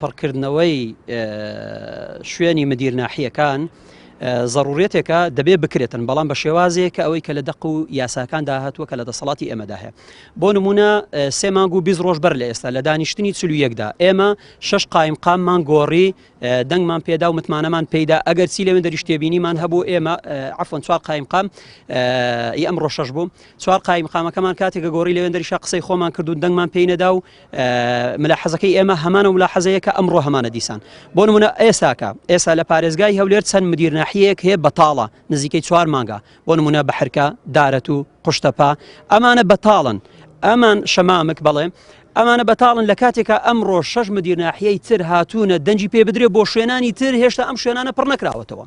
پڕکردنەوەی شوێنی مدیر ناحیەکان ضرورێتێکە دەبێ بکرێتن بەڵام بە شێوازێک کە ئەوەی کە لە دەق و یاساکان داهاتووە کە لە دەسەڵاتی ئێمەدا هەیە. بۆ نمونە 3 مانگ و 20 ڕۆژ بەر لە ئێستا لە دانیشتنی 41دا ئێمە 6 قایمقاممان گۆڕی دەنگمان پێدا و متمانەمان پێدا ئەگەر چی لەوێن دەریشتێبینیمان هەبوو ئێمە عفوان 4 قایمقام ئەمڕۆ 6 بوو 4 قایمقامەکەمان کاتێکە گۆڕی لەوێن دەریشا قسەی خۆمان کرد و دەنگمان پێی نەدا و ملاحەزەکەی ئێمە هەمانە و ملاحەزەیە کە ئەمڕۆ هەمانە دیسان. بۆ نمونە ئێستا لە پارێزگای هەولێر چەند مدیر ناحیەیەک هەیە بەتاڵە نزیکەی 4 مانگە بۆ نمونە بەحرکە دارەت و قوشتەپا ئەمانە بەتاڵن ئەمان شەمامک بەڵێ ئەمانە بەتاڵن لە کاتێکە ئەمڕۆ 6 مدیر ناحیەی تر هاتوونە دەنجی پێ بدرێ بۆ شوێنانی تر هێشتا ئەم شوێنانە پڕ نەکراوەتەوە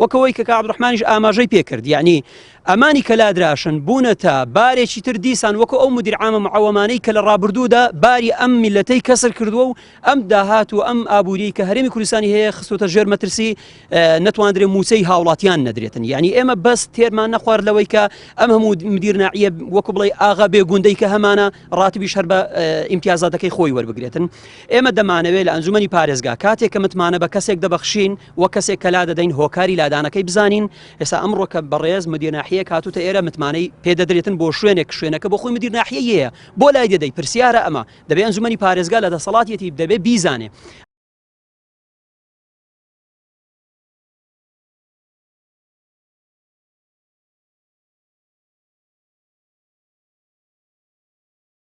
وەکەوەی کە عەبدوڕەحمانیش ئاماژەی پێکرد یعنی ئەمانی کە لادراشن بوونەتە بارێکی تر دیسان وەکو ئەو مدیر عامە معەوەمانەی کە لە ڕابردوودا باری ئەم میلەتەی کەسر کردووە و ئەم داهات و ئەم ئابووری کە هەرێمی کوردستانی هەیە خستوتە ژێر مەترسی نەتوانرێ مووچەی هاوڵاتیان نەدرێتن یعنی ئێمە بەس تێرمان نەخوارد لەوەی کە ئەم هەموو مدیر ناحیە وەکو بڵێ ئاغا بێگوندەی کە هەمانە ڕاتبیش هەر بە ئیمتیازاتەکەی خۆی وەربگرێتن. ئێمە دەمانەوێت لە ئەنجومەنی پارێزگا کاتێک کە متمانە بە کەسێک دەبەخشین وە کەسێک کە لا دەدەین هۆکاری لادانەکەی بزانین. ئێستا ئەمڕۆ کە بەڕێز مدیر ناحیە هاتووتە ئێرە متمانەی پێدەدرێتن بۆ شوێنەکە بۆ خۆی مدیر ناحیەیە بۆ لای دەدەی پرسیارە ئەمە دەبێت ئەنجومەنی پارێزگا لە دەسەڵاتیەتی دەبێت بیزانێ